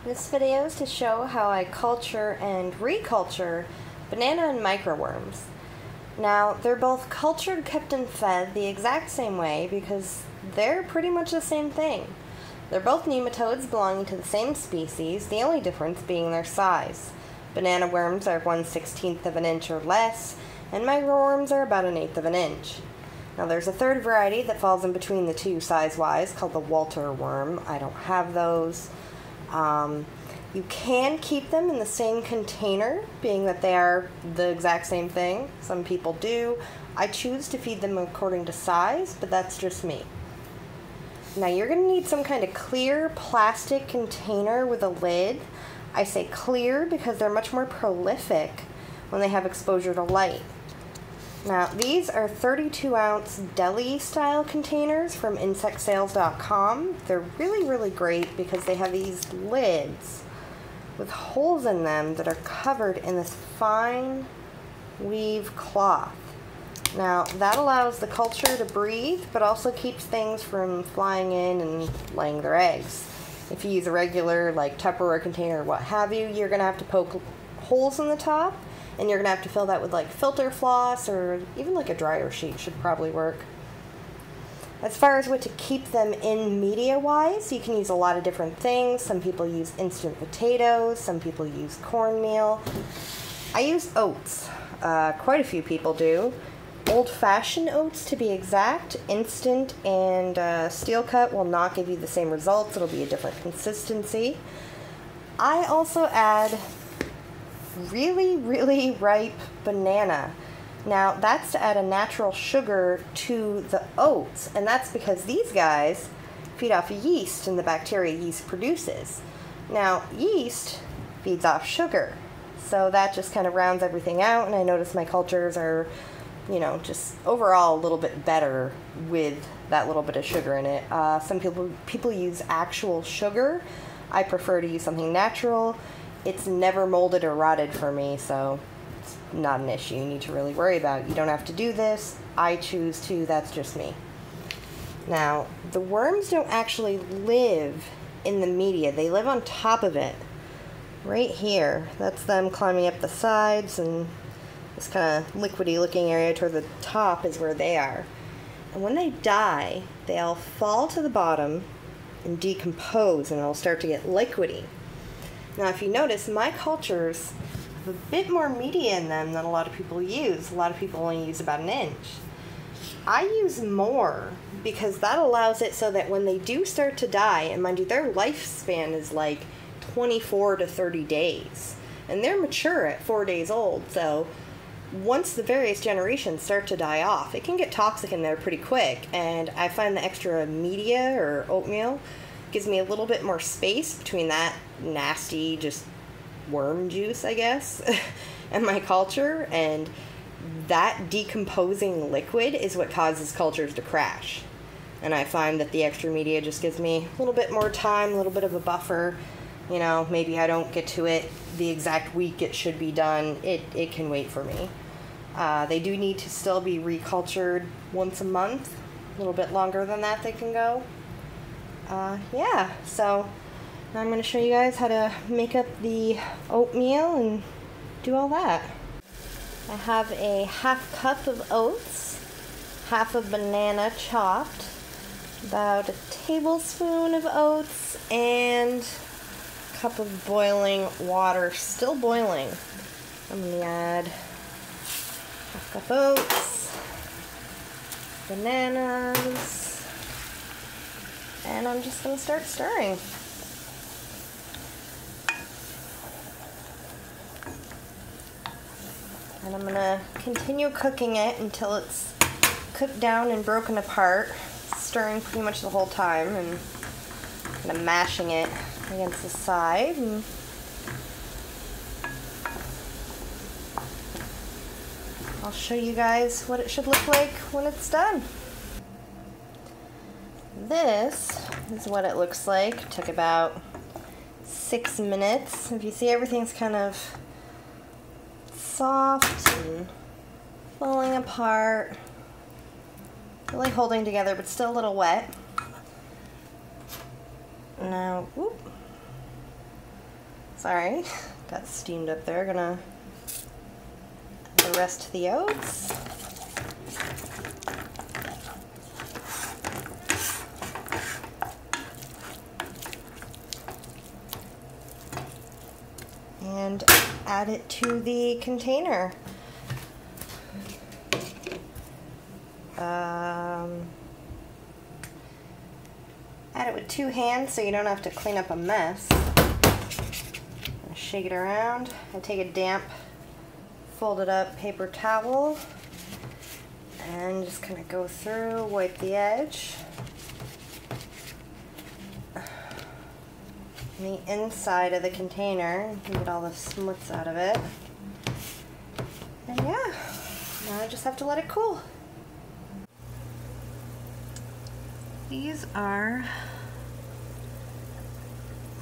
This video is to show how I culture and reculture banana and microworms. Now, they're both cultured, kept, and fed the exact same way because they're pretty much the same thing. They're both nematodes belonging to the same species, the only difference being their size. Banana worms are 1/16 of an inch or less, and microworms are about 1/8 of an inch. Now, there's a third variety that falls in between the two size-wise called the Walter worm. I don't have those. You can keep them in the same container, being that they are the exact same thing. Some people do. I choose to feed them according to size, but that's just me. Now you're going to need some kind of clear plastic container with a lid. I say clear because they're much more prolific when they have exposure to light. Now these are 32-ounce deli-style containers from insectsales.com. They're really great because they have these lids with holes in them that are covered in this fine weave cloth. Now that allows the culture to breathe, but also keeps things from flying in and laying their eggs. If you use a regular like Tupperware container or what have you, you're going to have to poke holes in the top, and you're going to have to fill that with like filter floss, or even like a dryer sheet should probably work. As far as what to keep them in media-wise, you can use a lot of different things. Some people use instant potatoes, some people use cornmeal. I use oats. Quite a few people do. Old-fashioned oats, to be exact. Instant and steel cut will not give you the same results. It'll be a different consistency. I also add really ripe banana. Now that's to add a natural sugar to the oats, and that's because these guys feed off yeast and the bacteria yeast produces. Now yeast feeds off sugar, so that just kind of rounds everything out, and I notice my cultures are, just overall a little bit better with that little bit of sugar in it. Some people use actual sugar. I prefer to use something natural. It's never molded or rotted for me, so it's not an issue you need to really worry about. You don't have to do this. I choose to. That's just me. Now, the worms don't actually live in the media. They live on top of it. Right here. That's them climbing up the sides, and this kind of liquidy looking area toward the top is where they are. And when they die, they all fall to the bottom and decompose, and it'll start to get liquidy. Now, if you notice, my cultures have a bit more media in them than a lot of people use. A lot of people only use about 1 inch. I use more because that allows it so that when they do start to die, and mind you, their lifespan is like 24 to 30 days, and they're mature at 4 days old, so once the various generations start to die off, it can get toxic in there pretty quick, and I find the extra media or oatmeal gives me a little bit more space between that nasty just worm juice, I guess, and my culture, and that decomposing liquid is what causes cultures to crash. And I find that the extra media just gives me a little bit more time, a little bit of a buffer. Maybe I don't get to it the exact week it should be done. It can wait for me. They do need to still be recultured once a month. A little bit longer than that they can go. Yeah, so now I'm going to show you guys how to make up the oatmeal and do all that. I have a 1/2 cup of oats, half a banana chopped, about a tablespoon of oats, and a cup of boiling water, still boiling. I'm going to add 1/2 cup oats, bananas, and I'm just going to start stirring. And I'm going to continue cooking it until it's cooked down and broken apart, stirring pretty much the whole time, and kind of mashing it against the side. And I'll show you guys what it should look like when it's done. This is what it looks like. It took about 6 minutes. If you see, everything's kind of soft and falling apart, really holding together, but still a little wet. Now, whoop. Sorry, got steamed up there. Gonna add the rest of the oats. And add it to the container. Add it with 2 hands so you don't have to clean up a mess. Shake it around. I take a damp, folded up paper towel and just kind of go through, wipe the edge. The inside of the container, get all the smuts out of it. And yeah, now I just have to let it cool. These are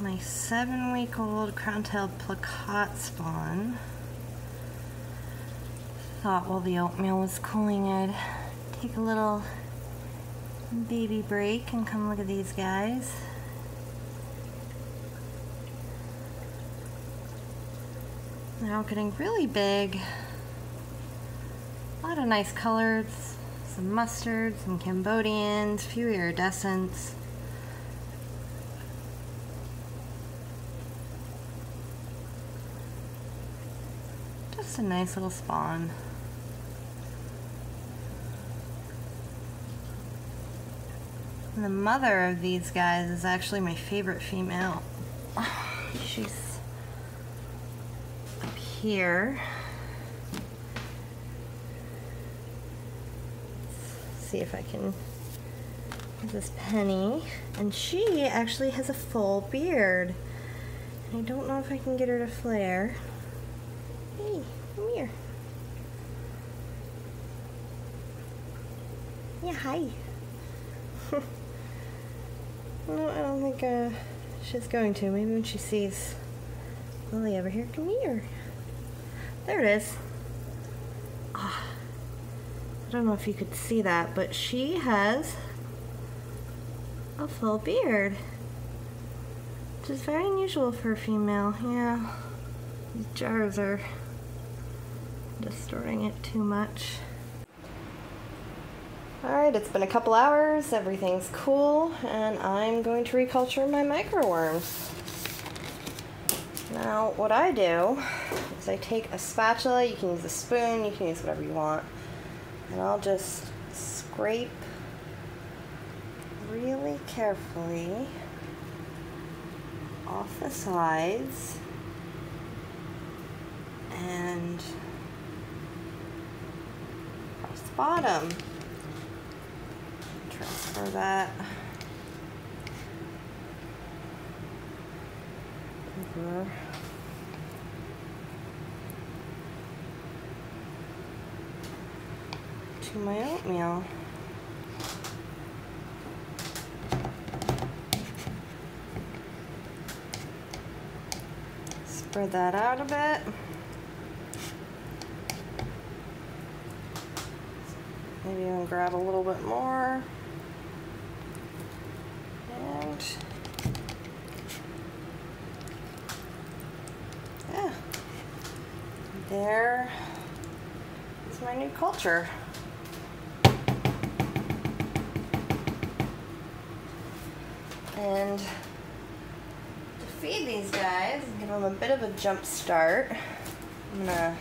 my 7-week-old crown-tailed plakat spawn. Thought while the oatmeal was cooling I'd take a little baby break and come look at these guys. They're all getting really big. A lot of nice colors. Some mustard, some Cambodians, a few iridescents. Just a nice little spawn. And the mother of these guys is actually my favorite female. She's up here. See if I can get this Penny, and she actually has a full beard, and I don't know if I can get her to flare. Hey, come here. Yeah, hi. No, I don't think she's going to. Maybe when she sees Lily over here. Come here. There it is. Ah. I don't know if you could see that, but she has a full beard, which is very unusual for a female. Yeah, these jars are distorting it too much. Alright, it's been a couple hours, everything's cool, and I'm going to reculture my microworms. Now, what I do is I take a spatula, you can use a spoon, you can use whatever you want, and I'll just scrape really carefully off the sides and across the bottom. Transfer that over to my oatmeal. Spread that out a bit. Maybe even grab a little bit more. And yeah, there is my new culture. And to feed these guys, give them a bit of a jump start, I'm gonna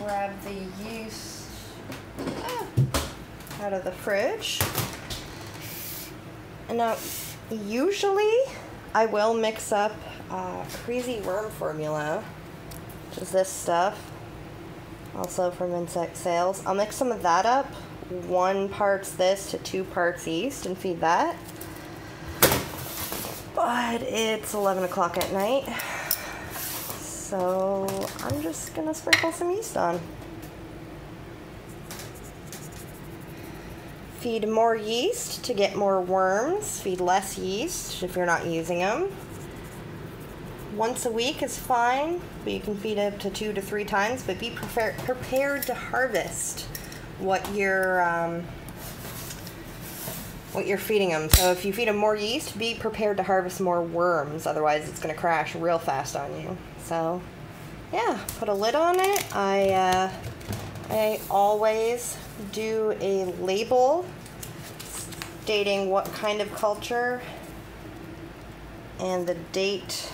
grab the yeast out of the fridge. And now, usually I will mix up crazy worm formula, which is this stuff, also from Insect Sales. I'll mix some of that up. 1 part's this to 2 parts yeast and feed that. But it's 11 o'clock at night, so I'm just gonna sprinkle some yeast on. Feed more yeast to get more worms. Feed less yeast if you're not using them. Once a week is fine, but you can feed up to 2 to 3 times, but be prepared to harvest what your what you're feeding them. So if you feed them more yeast, be prepared to harvest more worms. Otherwise, it's going to crash real fast on you. So, yeah, put a lid on it. I always do a label stating what kind of culture and the date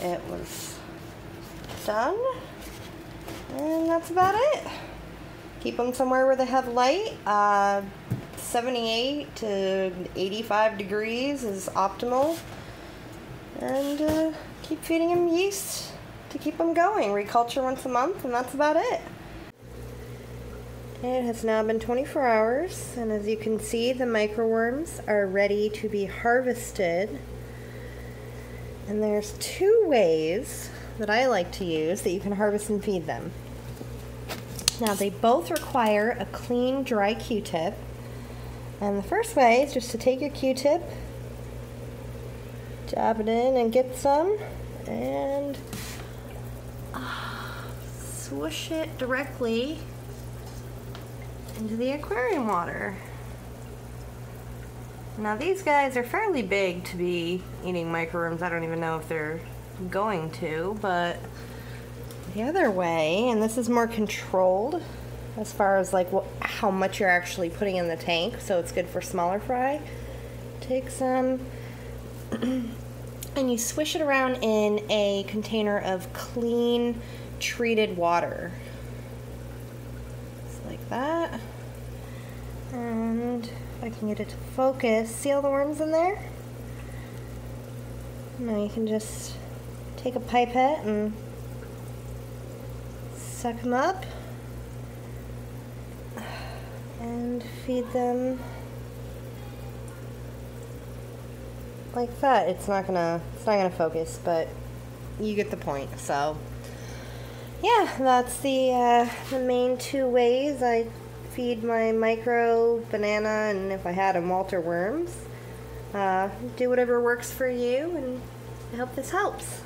it was done. And that's about it. Keep them somewhere where they have light. 78 to 85 degrees is optimal. And keep feeding them yeast to keep them going. Reculture once a month, and that's about it. It has now been 24 hours, and as you can see, the microworms are ready to be harvested. And there's two ways that I like to use that you can harvest and feed them. Now, they both require a clean, dry Q-tip. And the first way is just to take your Q-tip, dab it in and get some, and swoosh it directly into the aquarium water. Now, these guys are fairly big to be eating microworms. I don't even know if they're going to, but the other way, and this is more controlled as far as like how much you're actually putting in the tank, so it's good for smaller fry. Take some and you swish it around in a container of clean treated water. Just like that. And if I can get it to focus, see all the worms in there? Now you can just take a pipette and suck them up and feed them like that. It's not gonna focus, but you get the point. So yeah, that's the main two ways I feed my micro, banana, and if I had them, Walter worms. Do whatever works for you, and I hope this helps.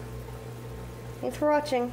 Thanks for watching.